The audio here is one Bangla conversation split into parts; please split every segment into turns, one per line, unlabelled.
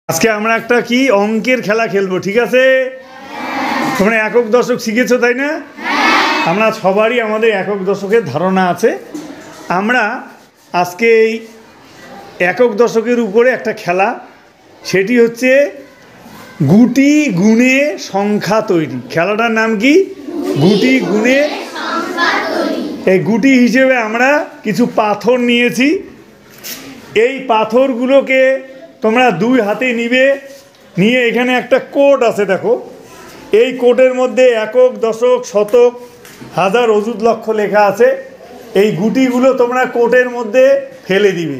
আজকে আমরা একটা কি অঙ্কের খেলা খেলবো, ঠিক আছে? তোমরা একক দশক শিখেছো তাই না? আমরা সবারই আমাদের একক দশকের ধারণা আছে। আমরা আজকে এই একক দশকের উপরে একটা খেলা, সেটি হচ্ছে গুটি গুণে সংখ্যা তৈরি। খেলাটার নাম কি? গুটি গুণে। এই গুটি হিসেবে আমরা কিছু পাথর নিয়েছি। এই পাথরগুলোকে তোমরা দুই হাতে নিবে, নিয়ে এখানে একটা কোড আছে দেখো, এই কোডের মধ্যে একক দশক শতক হাজার অযুত লক্ষ লেখা আছে। এই গুটিগুলো তোমরা কোটের মধ্যে ফেলে দিবে।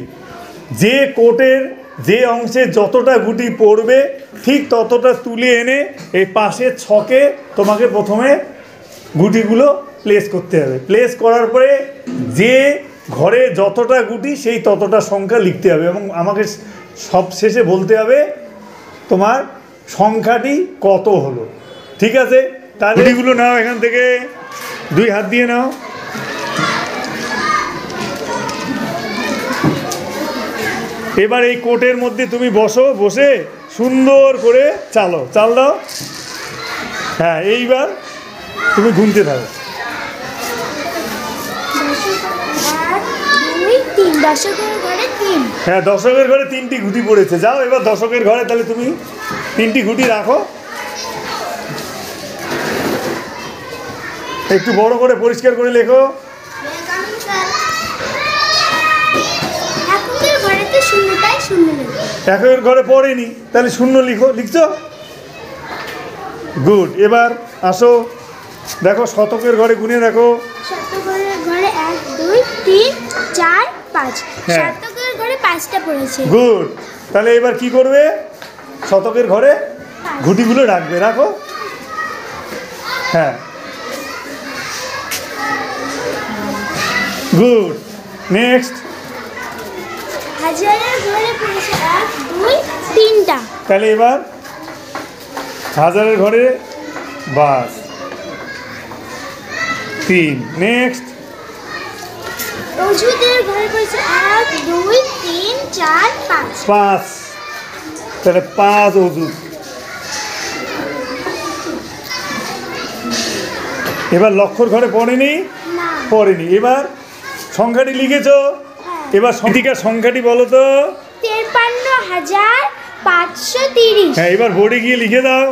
যে কোটের যে অংশে যতটা গুটি পড়বে ঠিক ততটা তুলে এনে এই পাশের ছকে তোমাকে প্রথমে গুটিগুলো প্লেস করতে হবে। প্লেস করার পরে যে ঘরে যতটা গুটি সেই ততটা সংখ্যা লিখতে হবে এবং আমাকে সব শেষে বলতে হবে তোমার সংখ্যাটি কত হলো, ঠিক আছে? তাহলে গুটিগুলো নাও, এখান থেকে দুই হাত দিয়ে নাও। এবার এই কোটের মধ্যে তুমি বসো, বসে সুন্দর করে চাল দাও। হ্যাঁ, এইবার তুমি গুনতে থাকো। হ্যাঁ, দশকের ঘরে 3টি গুটি পড়েছে। যাও এবার দশকের ঘরে তাহলে তুমি 3টি গুটি রাখো। একটু বড় করে পরিষ্কার করে লেখো। একের ঘরে পড়েনি, তাহলে শূন্য লিখছো। গুড। এবার আসো, দেখো শতকের ঘরে গুনে দেখো।
শতকের ঘরে 1 2 3 4 5। শতকের ঘরে 5টা পড়েছে।
গুড। তাহলে এবার কি করবে? শতকের ঘরে গুটিগুলো রাখবে, রাখো। হ্যাঁ, গুড। নেক্সট।
হাজারের ঘরে পড়েছে 1 2 3টা।
তাহলে এবার হাজারের ঘরে বাস 3। নেক্সট।
অযুতের ঘরে পড়েছে 1 2 3 4
5। তাহলে 5 অযুত। এবার লক্ষর ঘরে পড়েনি? পড়েনি। এবার সংখ্যাটি লিখেছো। এবার সংখ্যাটি বলো তো।
53,530।
হ্যাঁ, এবার বোর্ডে গিয়ে লিখে দাও।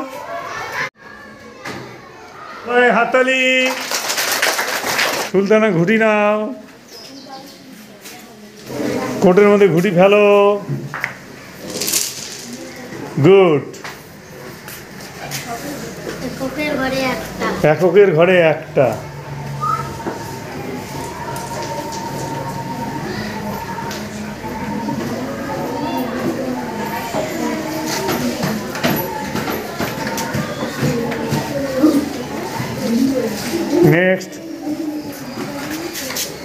হাততালি। সুলতানা ঘুটি নাও, কোটের মধ্যে ঘুটি ফেলো। গুড। এককের ঘরে একটা। নেক্সট।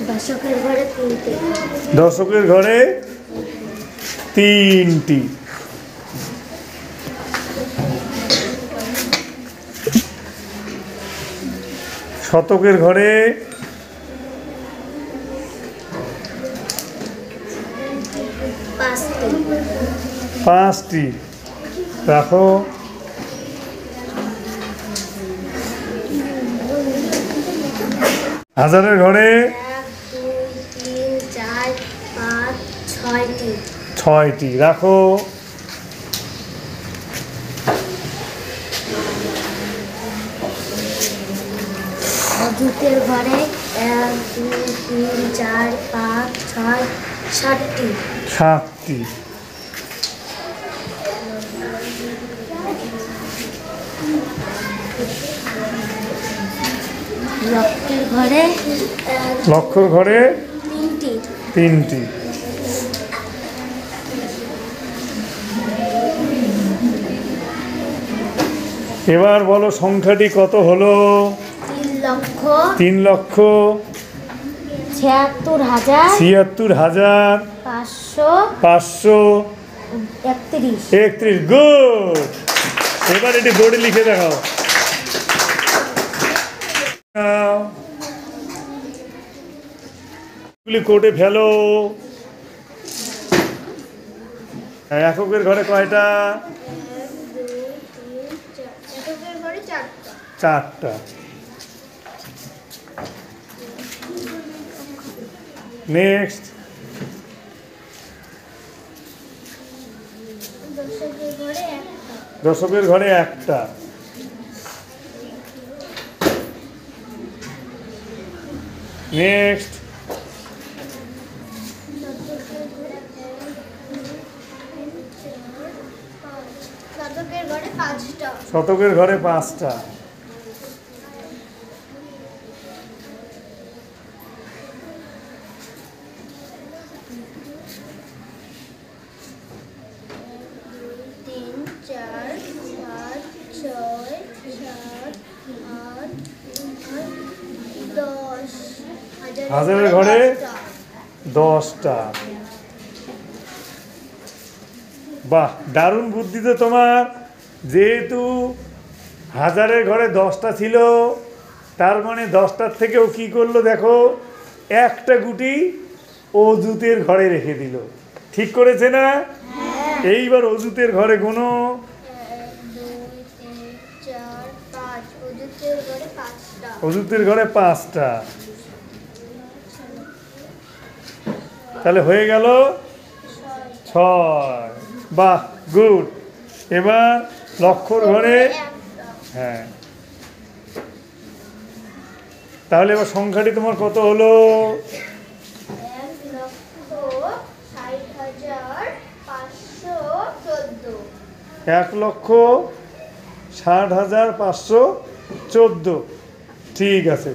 দশকের ঘরে 3টে।
দশকের ঘরে 3টি। শতকের ঘরে 5টি। রাখো। হাজারের ঘরে
1 2 3 4 5 6টি।
6টি। রাখো।
অযুতের ঘরে 1 2 3 4 5 6 7টি।
7টি।
লক্ষের ঘরে
লক্ষর ঘরে
3টি।
এবার বলো সংখ্যাটি কত হলো?
3 লক্ষ
76,531। গুড। এবার এটি বোর্ডে লিখে দেখাও। কোটে ফেলো। এককের ঘরে কয়টা?
1 2 3 4 এককের ঘরে 4টা।
4টা। নেক্সট।
দশকের ঘরে 1টা।
দশকের ঘরে 1টা। নেক্সট।
শতকের ঘরে 5টা।
শতকের ঘরে 5টা।
তিন চার পাঁচ ছয় সাত আট 10।
হাজারের ঘরে 10টা। বাহ, দারুণ বুদ্ধি তো তোমার। যেহেতু হাজারের ঘরে 10টা ছিল, তার মানে 10টার থেকেও কি করলো দেখো, একটা গুটি অজুতের ঘরে রেখে দিল। ঠিক করেছে না? এইবার অজুতের ঘরে কোনো
1 2 3 4 5 অজুতের ঘরে 5টা।
অজুতের ঘরে 5টা। তাহলে হয়ে গেল 6। বাহ, গুড। এবার লক্ষর ঘরে, হ্যাঁ, তাহলে এবার সংখ্যাটি তোমার কত হলো?
1,60,514।
1,60,514। ঠিক আছে।